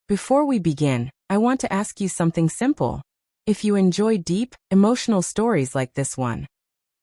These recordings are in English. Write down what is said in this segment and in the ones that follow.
Before we begin, I want to ask you something simple. If you enjoy deep, emotional stories like this one,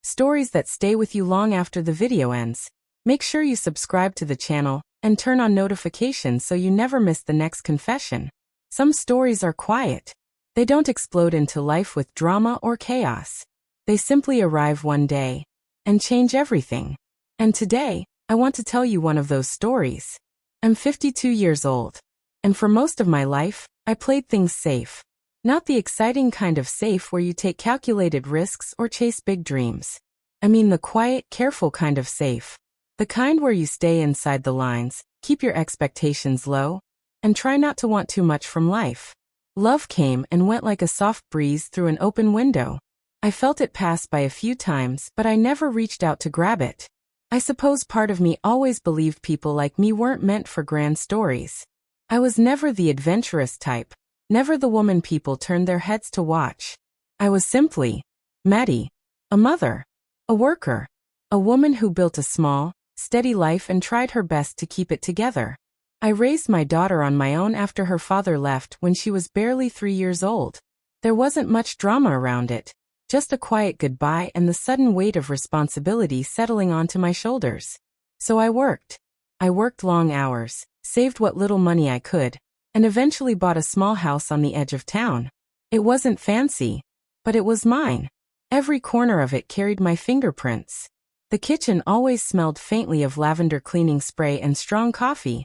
stories that stay with you long after the video ends, make sure you subscribe to the channel and turn on notifications so you never miss the next confession. Some stories are quiet. They don't explode into life with drama or chaos. They simply arrive one day and change everything. And today, I want to tell you one of those stories. I'm 52 years old, and for most of my life, I played things safe. Not the exciting kind of safe where you take calculated risks or chase big dreams. I mean the quiet, careful kind of safe. The kind where you stay inside the lines, keep your expectations low, and try not to want too much from life. Love came and went like a soft breeze through an open window. I felt it pass by a few times, but I never reached out to grab it. I suppose part of me always believed people like me weren't meant for grand stories. I was never the adventurous type, never the woman people turned their heads to watch. I was simply Maddie, a mother, a worker, a woman who built a small, steady life and tried her best to keep it together. I raised my daughter on my own after her father left when she was barely 3 years old. There wasn't much drama around it, just a quiet goodbye and the sudden weight of responsibility settling onto my shoulders. So I worked. I worked long hours, saved what little money I could, and eventually bought a small house on the edge of town. It wasn't fancy, but it was mine. Every corner of it carried my fingerprints. The kitchen always smelled faintly of lavender cleaning spray and strong coffee,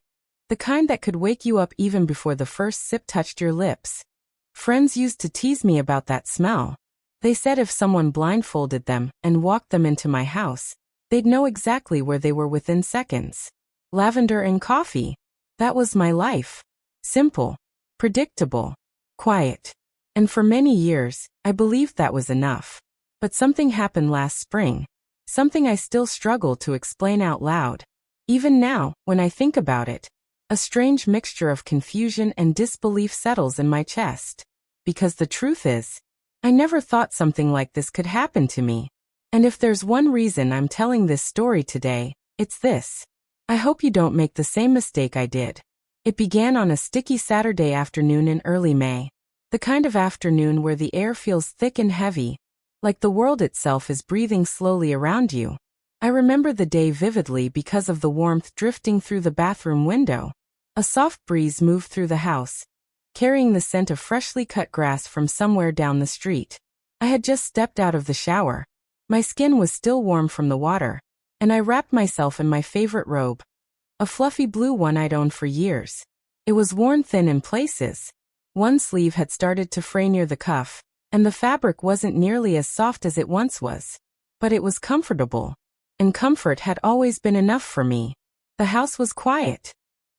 the kind that could wake you up even before the first sip touched your lips. Friends used to tease me about that smell. They said if someone blindfolded them and walked them into my house, they'd know exactly where they were within seconds. Lavender and coffee. That was my life. Simple, predictable, quiet. And for many years, I believed that was enough. But something happened last spring. Something I still struggle to explain out loud. Even now, when I think about it, a strange mixture of confusion and disbelief settles in my chest. Because the truth is, I never thought something like this could happen to me. And if there's one reason I'm telling this story today, it's this. I hope you don't make the same mistake I did. It began on a sticky Saturday afternoon in early May. The kind of afternoon where the air feels thick and heavy, like the world itself is breathing slowly around you. I remember the day vividly because of the warmth drifting through the bathroom window. A soft breeze moved through the house, carrying the scent of freshly cut grass from somewhere down the street. I had just stepped out of the shower. My skin was still warm from the water, and I wrapped myself in my favorite robe, a fluffy blue one I'd owned for years. It was worn thin in places. One sleeve had started to fray near the cuff, and the fabric wasn't nearly as soft as it once was. But it was comfortable, and comfort had always been enough for me. The house was quiet.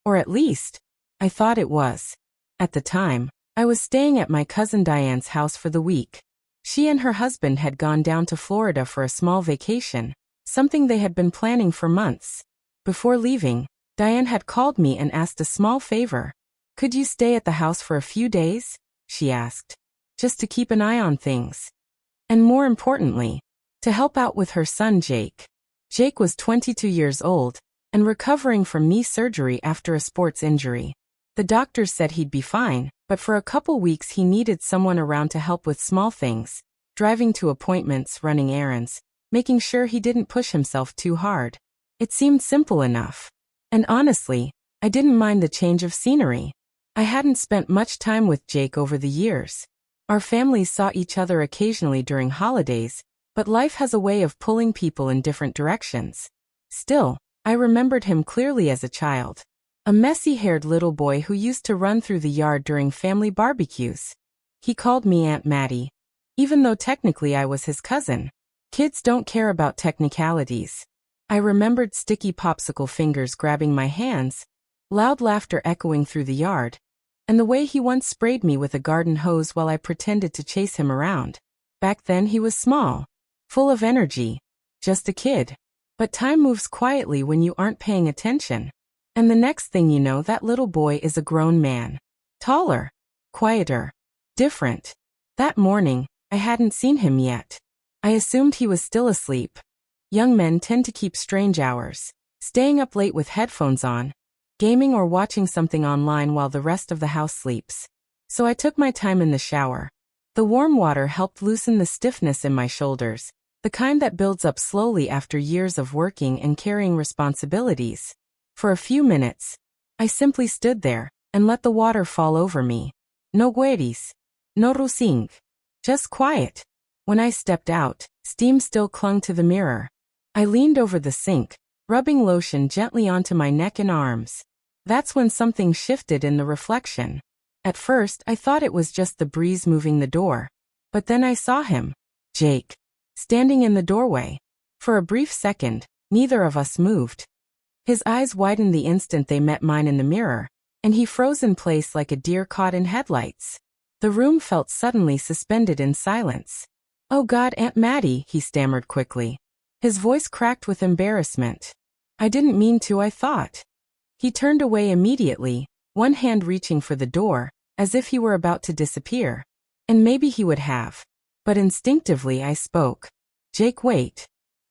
Or at least, I thought it was. At the time, I was staying at my cousin Diane's house for the week. She and her husband had gone down to Florida for a small vacation, something they had been planning for months. Before leaving, Diane had called me and asked a small favor. Could you stay at the house for a few days? She asked. Just to keep an eye on things. And more importantly, to help out with her son Jake. Jake was 22 years old, and recovering from knee surgery after a sports injury. The doctors said he'd be fine, but for a couple weeks he needed someone around to help with small things, driving to appointments, running errands, making sure he didn't push himself too hard. It seemed simple enough. And honestly, I didn't mind the change of scenery. I hadn't spent much time with Jake over the years. Our families saw each other occasionally during holidays, but life has a way of pulling people in different directions. Still, I remembered him clearly as a child. A messy-haired little boy who used to run through the yard during family barbecues. He called me Aunt Maddie, even though technically I was his cousin. Kids don't care about technicalities. I remembered sticky popsicle fingers grabbing my hands, loud laughter echoing through the yard, and the way he once sprayed me with a garden hose while I pretended to chase him around. Back then he was small, full of energy, just a kid. But time moves quietly when you aren't paying attention. And the next thing you know, that little boy is a grown man. Taller, quieter, different. That morning, I hadn't seen him yet. I assumed he was still asleep. Young men tend to keep strange hours, staying up late with headphones on, gaming or watching something online while the rest of the house sleeps. So I took my time in the shower. The warm water helped loosen the stiffness in my shoulders, the kind that builds up slowly after years of working and carrying responsibilities. For a few minutes, I simply stood there and let the water fall over me. No gueris. No rusing. Just quiet. When I stepped out, steam still clung to the mirror. I leaned over the sink, rubbing lotion gently onto my neck and arms. That's when something shifted in the reflection. At first, I thought it was just the breeze moving the door. But then I saw him, Jake, standing in the doorway. For a brief second, neither of us moved. His eyes widened the instant they met mine in the mirror, and he froze in place like a deer caught in headlights. The room felt suddenly suspended in silence. "Oh God, Aunt Maddie," he stammered quickly. His voice cracked with embarrassment. "I didn't mean to, I thought." He turned away immediately, one hand reaching for the door, as if he were about to disappear. And maybe he would have. But instinctively I spoke. "Jake, wait."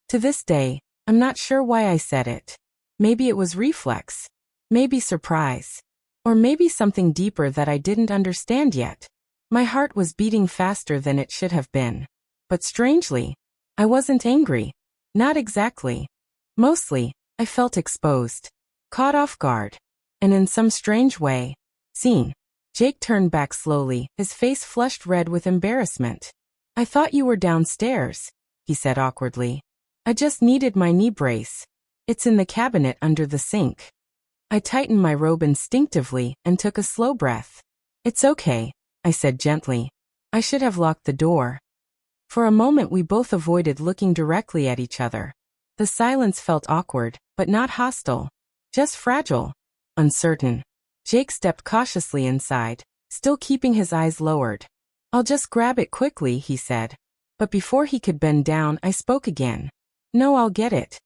To this day, I'm not sure why I said it. Maybe it was reflex. Maybe surprise. Or maybe something deeper that I didn't understand yet. My heart was beating faster than it should have been. But strangely, I wasn't angry. Not exactly. Mostly, I felt exposed. Caught off guard. And in some strange way, seen. Jake turned back slowly, his face flushed red with embarrassment. "I thought you were downstairs," he said awkwardly. "I just needed my knee brace. It's in the cabinet under the sink." I tightened my robe instinctively and took a slow breath. "It's okay," I said gently. "I should have locked the door." For a moment we both avoided looking directly at each other. The silence felt awkward, but not hostile. Just fragile. Uncertain. Jake stepped cautiously inside, still keeping his eyes lowered. "I'll just grab it quickly," he said. But before he could bend down, I spoke again. "No, I'll get it."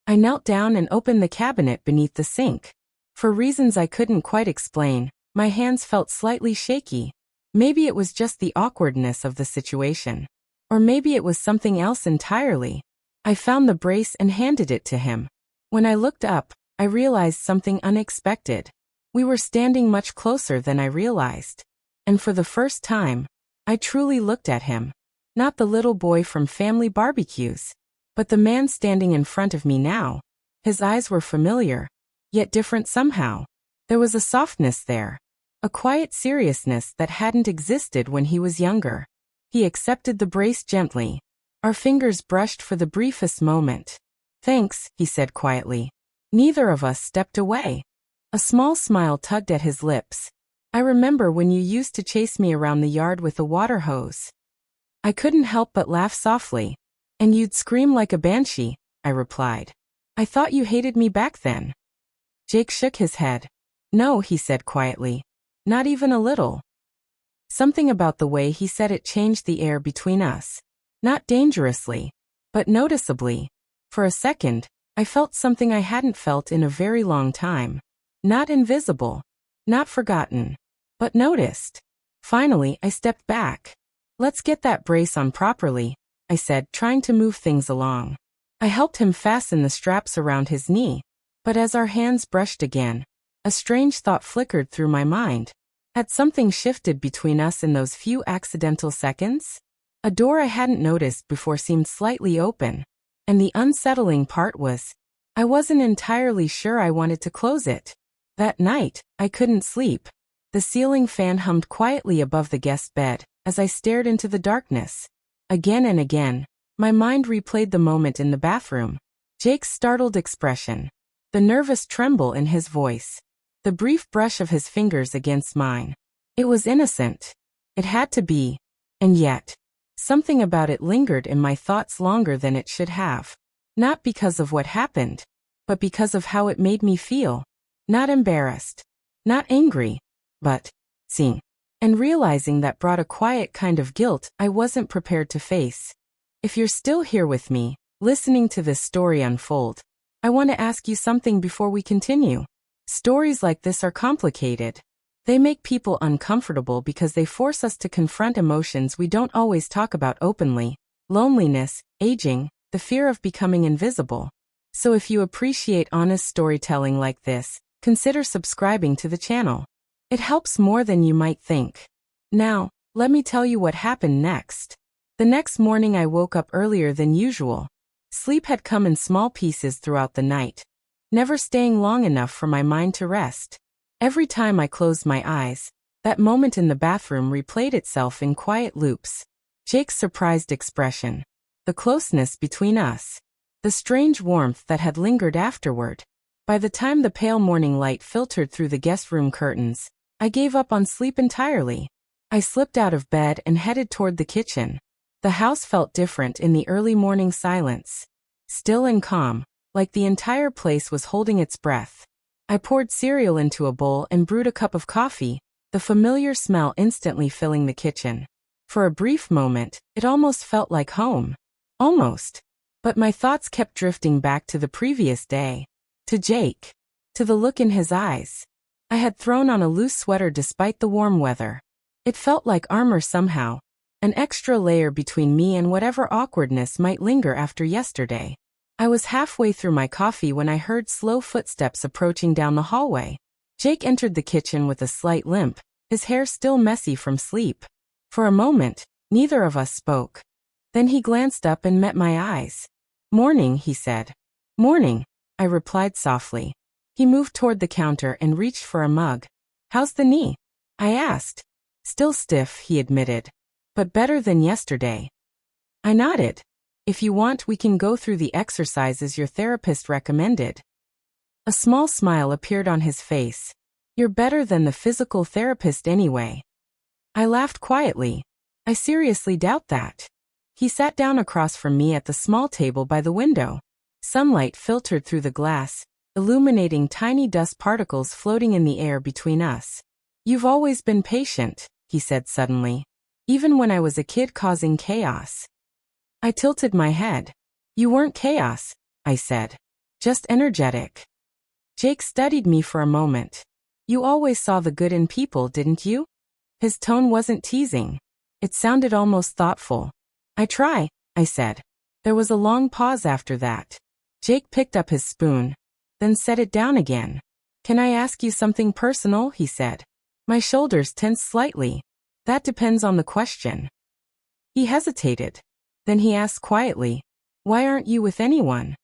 I knelt down and opened the cabinet beneath the sink. For reasons I couldn't quite explain, my hands felt slightly shaky. Maybe it was just the awkwardness of the situation. Or maybe it was something else entirely. I found the brace and handed it to him. When I looked up, I realized something unexpected. We were standing much closer than I realized. And for the first time, I truly looked at him. Not the little boy from family barbecues, but the man standing in front of me now. His eyes were familiar, yet different somehow. There was a softness there. A quiet seriousness that hadn't existed when he was younger. He accepted the brace gently. Our fingers brushed for the briefest moment. "Thanks," he said quietly. Neither of us stepped away. A small smile tugged at his lips. "I remember when you used to chase me around the yard with a water hose." I couldn't help but laugh softly. "And you'd scream like a banshee," I replied. "I thought you hated me back then." Jake shook his head. "No," he said quietly. "Not even a little." Something about the way he said it changed the air between us. Not dangerously, but noticeably. For a second, I felt something I hadn't felt in a very long time. Not invisible, not forgotten, but noticed. Finally, I stepped back. "Let's get that brace on properly," I said, trying to move things along. I helped him fasten the straps around his knee, but as our hands brushed again, a strange thought flickered through my mind. Had something shifted between us in those few accidental seconds? A door I hadn't noticed before seemed slightly open, and the unsettling part was, I wasn't entirely sure I wanted to close it. That night, I couldn't sleep. The ceiling fan hummed quietly above the guest bed as I stared into the darkness. Again and again, my mind replayed the moment in the bathroom. Jake's startled expression, the nervous tremble in his voice, the brief brush of his fingers against mine. It was innocent. It had to be. And yet, something about it lingered in my thoughts longer than it should have. Not because of what happened, but because of how it made me feel. Not embarrassed, not angry, but seen. And realizing that brought a quiet kind of guilt I wasn't prepared to face. If you're still here with me, listening to this story unfold, I want to ask you something before we continue. Stories like this are complicated. They make people uncomfortable because they force us to confront emotions we don't always talk about openly. Loneliness, aging, the fear of becoming invisible. So if you appreciate honest storytelling like this, consider subscribing to the channel. It helps more than you might think. Now, let me tell you what happened next. The next morning I woke up earlier than usual. Sleep had come in small pieces throughout the night, never staying long enough for my mind to rest. Every time I closed my eyes, that moment in the bathroom replayed itself in quiet loops. Jake's surprised expression, the closeness between us, the strange warmth that had lingered afterward. By the time the pale morning light filtered through the guest room curtains, I gave up on sleep entirely. I slipped out of bed and headed toward the kitchen. The house felt different in the early morning silence, still and calm, like the entire place was holding its breath. I poured cereal into a bowl and brewed a cup of coffee, the familiar smell instantly filling the kitchen. For a brief moment, it almost felt like home. Almost. But my thoughts kept drifting back to the previous day. To Jake. To the look in his eyes. I had thrown on a loose sweater despite the warm weather. It felt like armor somehow, an extra layer between me and whatever awkwardness might linger after yesterday. I was halfway through my coffee when I heard slow footsteps approaching down the hallway. Jake entered the kitchen with a slight limp, his hair still messy from sleep. For a moment, neither of us spoke. Then he glanced up and met my eyes. "Morning," he said. "Morning," I replied softly. He moved toward the counter and reached for a mug. "How's the knee?" I asked. "Still stiff," he admitted. "But better than yesterday." I nodded. "If you want, we can go through the exercises your therapist recommended." A small smile appeared on his face. "You're better than the physical therapist anyway." I laughed quietly. "I seriously doubt that." He sat down across from me at the small table by the window. Sunlight filtered through the glass, illuminating tiny dust particles floating in the air between us. "You've always been patient," he said suddenly. "Even when I was a kid causing chaos." I tilted my head. "You weren't chaos," I said. "Just energetic." Jake studied me for a moment. "You always saw the good in people, didn't you?" His tone wasn't teasing. It sounded almost thoughtful. "I try," I said. There was a long pause after that. Jake picked up his spoon, then set it down again. "Can I ask you something personal?" he said. My shoulders tensed slightly. "That depends on the question." He hesitated. Then he asked quietly, "Why aren't you with anyone?"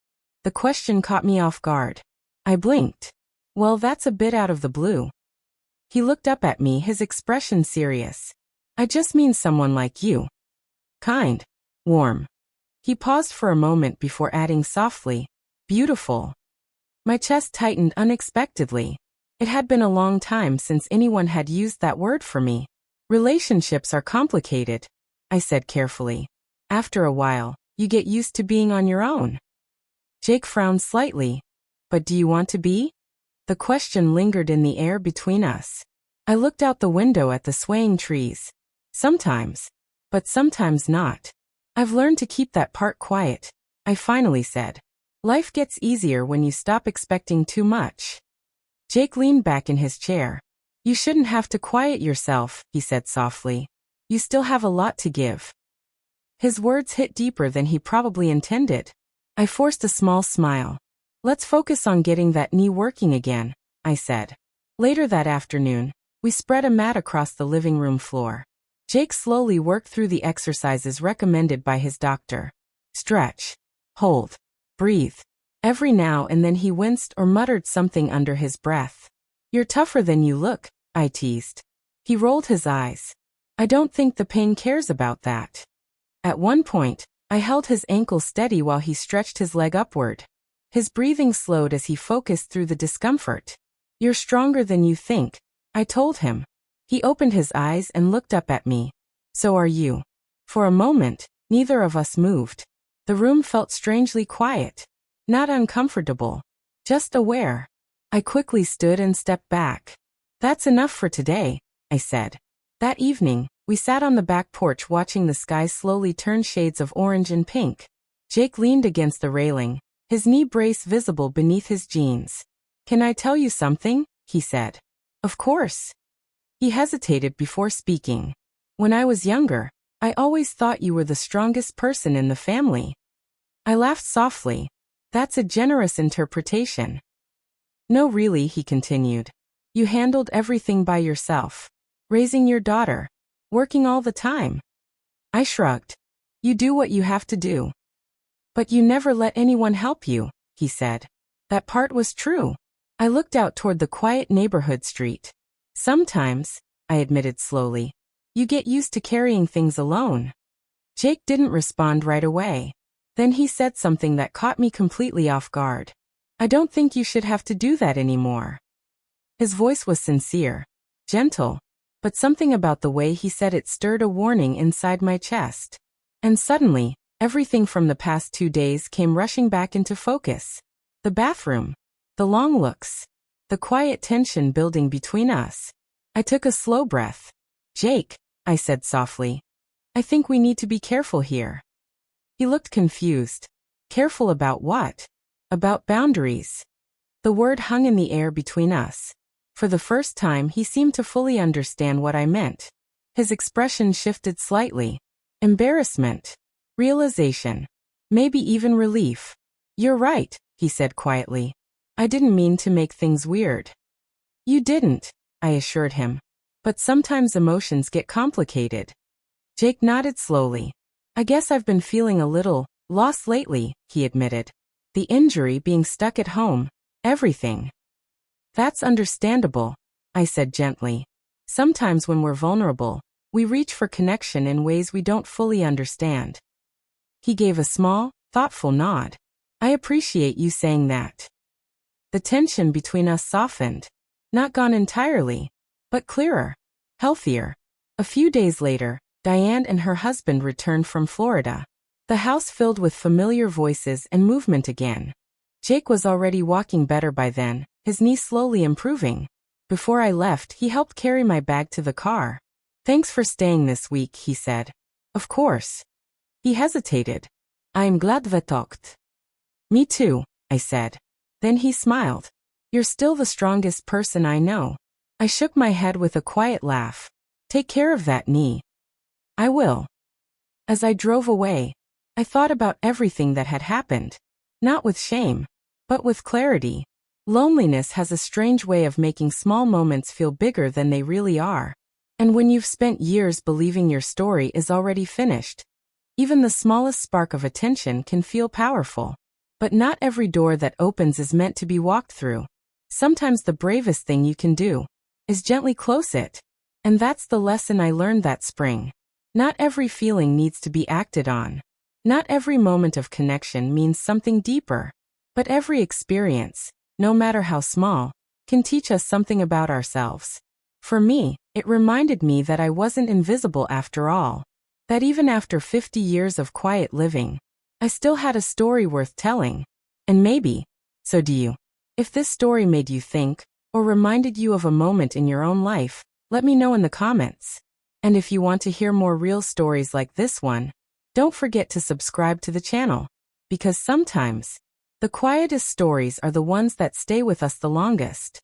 The question caught me off guard. I blinked. "Well, that's a bit out of the blue." He looked up at me, his expression serious. "I just mean someone like you. Kind. Warm." He paused for a moment before adding softly, "Beautiful." My chest tightened unexpectedly. It had been a long time since anyone had used that word for me. "Relationships are complicated," I said carefully. "After a while, you get used to being on your own." Jake frowned slightly. "But do you want to be?" The question lingered in the air between us. I looked out the window at the swaying trees. "Sometimes. But sometimes not. I've learned to keep that part quiet," I finally said. "Life gets easier when you stop expecting too much." Jake leaned back in his chair. "You shouldn't have to quiet yourself," he said softly. "You still have a lot to give." His words hit deeper than he probably intended. I forced a small smile. "Let's focus on getting that knee working again," I said. Later that afternoon, we spread a mat across the living room floor. Jake slowly worked through the exercises recommended by his doctor. Stretch. Hold. Breathe. Every now and then he winced or muttered something under his breath. "You're tougher than you look," I teased. He rolled his eyes. "I don't think the pain cares about that." At one point, I held his ankle steady while he stretched his leg upward. His breathing slowed as he focused through the discomfort. "You're stronger than you think," I told him. He opened his eyes and looked up at me. "So are you." For a moment, neither of us moved. The room felt strangely quiet. Not uncomfortable. Just aware. I quickly stood and stepped back. "That's enough for today," I said. That evening, we sat on the back porch watching the sky slowly turn shades of orange and pink. Jake leaned against the railing, his knee brace visible beneath his jeans. "Can I tell you something?" he said. "Of course." He hesitated before speaking. "When I was younger, I always thought you were the strongest person in the family." I laughed softly. "That's a generous interpretation." No, really, he continued. You handled everything by yourself. Raising your daughter. Working all the time. I shrugged. You do what you have to do. But you never let anyone help you, he said. That part was true. I looked out toward the quiet neighborhood street. Sometimes, I admitted slowly, you get used to carrying things alone. Jake didn't respond right away. Then he said something that caught me completely off guard. I don't think you should have to do that anymore. His voice was sincere, gentle, but something about the way he said it stirred a warning inside my chest. And suddenly, everything from the past 2 days came rushing back into focus. The bathroom, the long looks, the quiet tension building between us. I took a slow breath. Jake, I said softly, I think we need to be careful here. He looked confused. Careful about what? About boundaries. The word hung in the air between us. For the first time, he seemed to fully understand what I meant. His expression shifted slightly. Embarrassment. Realization. Maybe even relief. You're right, he said quietly. I didn't mean to make things weird. You didn't, I assured him. But sometimes emotions get complicated. Jake nodded slowly. I guess I've been feeling a little lost lately, he admitted. The injury, being stuck at home, everything. That's understandable, I said gently. Sometimes when we're vulnerable, we reach for connection in ways we don't fully understand. He gave a small, thoughtful nod. I appreciate you saying that. The tension between us softened. Not gone entirely, but clearer, healthier. A few days later, Diane and her husband returned from Florida. The house filled with familiar voices and movement again. Jake was already walking better by then, his knee slowly improving. Before I left, he helped carry my bag to the car. Thanks for staying this week, he said. Of course. He hesitated. I'm glad we talked. Me too, I said. Then he smiled. You're still the strongest person I know. I shook my head with a quiet laugh. Take care of that knee. I will. As I drove away, I thought about everything that had happened. Not with shame, but with clarity. Loneliness has a strange way of making small moments feel bigger than they really are. And when you've spent years believing your story is already finished, even the smallest spark of attention can feel powerful. But not every door that opens is meant to be walked through. Sometimes the bravest thing you can do is gently close it. And that's the lesson I learned that spring. Not every feeling needs to be acted on. Not every moment of connection means something deeper. But every experience, no matter how small, can teach us something about ourselves. For me, it reminded me that I wasn't invisible after all. That even after 50 years of quiet living, I still had a story worth telling. And maybe, so do you. If this story made you think, or reminded you of a moment in your own life, let me know in the comments. And if you want to hear more real stories like this one, don't forget to subscribe to the channel. Because sometimes, the quietest stories are the ones that stay with us the longest.